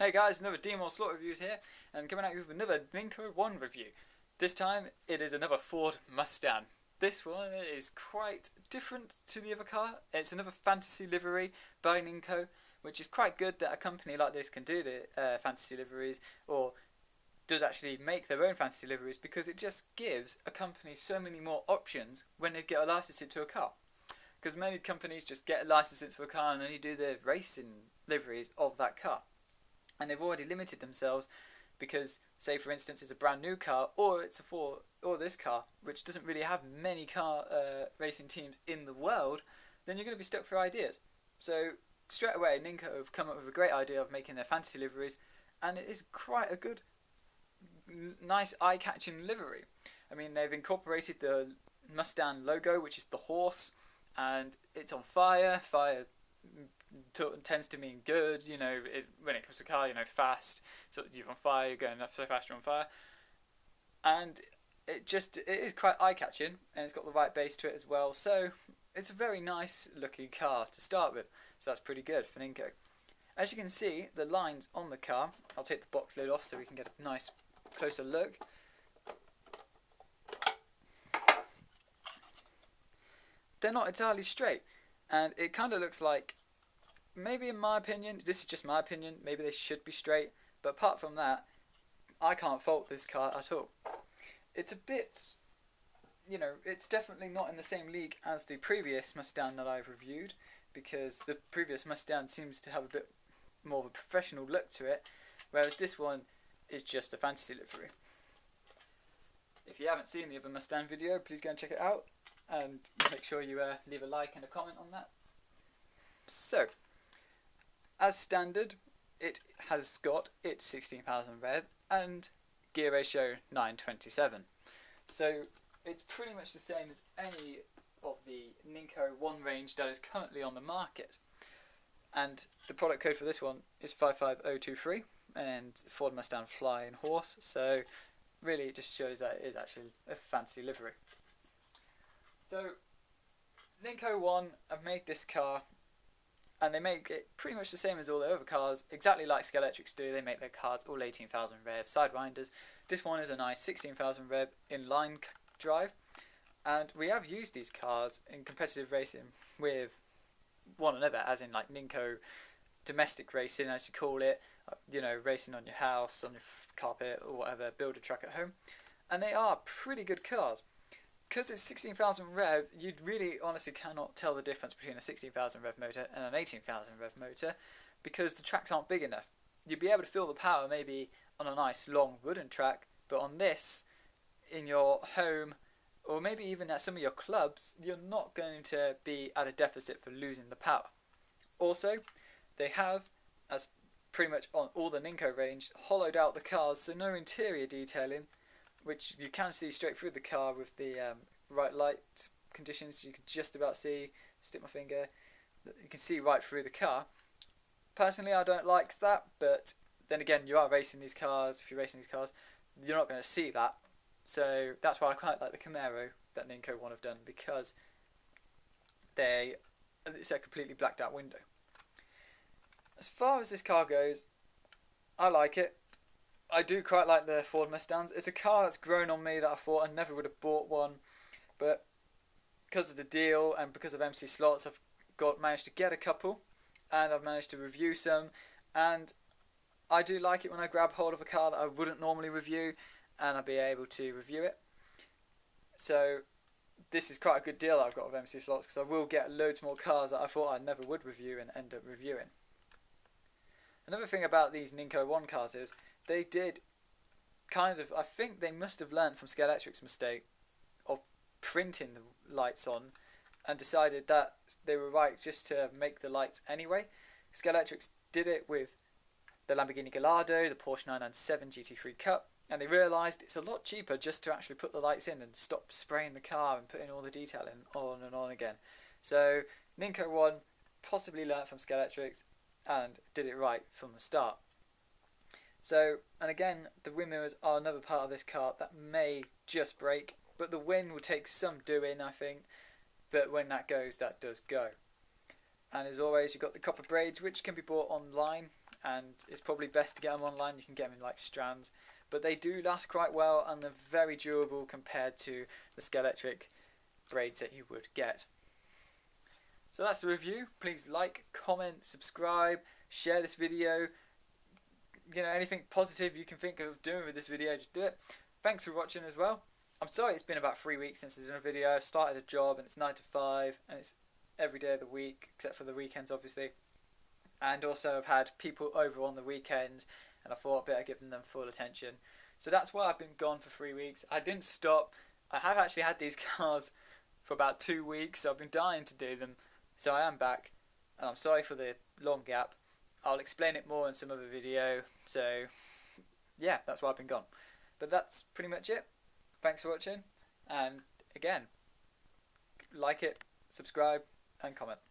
Hey guys, another Demon Slaughter Reviews here, and coming at you with another Ninco 1 review. This time it is another Ford Mustang. This one is quite different to the other car. It's another fantasy livery by Ninco, which is quite good that a company like this can do the fantasy liveries, or does actually make their own fantasy liveries, because it just gives a company so many more options when they get a license into a car. Because many companies just get a license into a car and only do the racing liveries of that car. And they've already limited themselves because, say for instance, it's a brand new car, or it's a Ford, or this car, which doesn't really have many car racing teams in the world, then you're going to be stuck for ideas. So straight away, Ninco have come up with a great idea of making their fantasy liveries, and it is quite a good, nice, eye-catching livery. I mean, they've incorporated the Mustang logo, which is the horse, and it's on fire. Fire tends to mean good, when it comes to a car, fast. So you're on fire, you're going so fast, you're on fire. And it is quite eye-catching, and it's got the right base to it as well. So it's a very nice looking car to start with. So that's pretty good for Ninco. As you can see, the lines on the car, I'll take the box lid off so we can get a nice closer look. They're not entirely straight, and it kind of looks like, maybe in my opinion, this is just my opinion, maybe they should be straight, but apart from that, I can't fault this car at all. It's a bit, it's definitely not in the same league as the previous Mustang that I've reviewed, because the previous Mustang seems to have a bit more of a professional look to it, whereas this one is just a fantasy livery. If you haven't seen the other Mustang video, please go and check it out, and make sure you leave a like and a comment on that. So, as standard, it has got its 16,000 rev and gear ratio 927. So it's pretty much the same as any of the Ninco 1 range that is currently on the market. And the product code for this one is 55023, and Ford Mustang Flying Horse. So really it just shows that it is actually a fantasy livery. So Ninco 1 have made this car, and they make it pretty much the same as all their other cars, exactly like Scalextrics do. They make their cars all 18,000 rev, sidewinders. This one is a nice 16,000 rev inline drive, and we have used these cars in competitive racing with one another, as in like Ninco domestic racing, as you call it, racing on your house, on your carpet or whatever, build a track at home, and they are pretty good cars. Because it's 16,000 rev, you really honestly cannot tell the difference between a 16,000 rev motor and an 18,000 rev motor, because the tracks aren't big enough. You'd be able to feel the power maybe on a nice long wooden track, but on this, in your home, or maybe even at some of your clubs, you're not going to be at a deficit for losing the power. Also, they have, as pretty much on all the Ninco range, hollowed out the cars, so no interior detailing, which you can see straight through the car with the right light conditions. You can just about see, stick my finger, you can see right through the car. Personally, I don't like that, but then again, you are racing these cars. If you're racing these cars, you're not going to see that. So that's why I quite like the Camaro that Ninco 1 have done, because it's a completely blacked out window. As far as this car goes, I like it. I do quite like the Ford Mustangs. It's a car that's grown on me that I thought I never would have bought one, but because of the deal and because of MC Slots, I've managed to get a couple, and I've managed to review some, and I do like it when I grab hold of a car that I wouldn't normally review, and I'll be able to review it. So this is quite a good deal that I've got with MC Slots, because I will get loads more cars that I thought I never would review and end up reviewing. Another thing about these Ninco 1 cars is they did I think they must have learnt from Scalextric's mistake of printing the lights on, and decided that they were right just to make the lights anyway. Scalextrics did it with the Lamborghini Gallardo, the Porsche 997 GT3 Cup, and they realised it's a lot cheaper just to actually put the lights in and stop spraying the car and putting all the detailing on and on again. So Ninco 1 possibly learnt from Scalextrics and did it right from the start. So, and again, the wing mirrors are another part of this car that may just break, but the wind will take some doing, I think, but when that goes, that does go. And as always, you've got the copper braids, which can be bought online and it's probably best to get them online. You can get them in like strands, but they do last quite well and they're very durable compared to the Scalextric braids that you would get. So that's the review. Please like, comment, subscribe, share this video. You know, anything positive you can think of doing with this video, just do it. Thanks for watching as well. I'm sorry it's been about 3 weeks since there's been a video. I started a job and it's 9 to 5 and it's every day of the week except for the weekends obviously. And also I've had people over on the weekends and I thought I'd better give them full attention. So that's why I've been gone for 3 weeks. I didn't stop. I have actually had these cars for about 2 weeks, so I've been dying to do them. So I am back, and I'm sorry for the long gap. I'll explain it more in some other video. So yeah, that's why I've been gone. But that's pretty much it. Thanks for watching, and again, like it, subscribe, and comment.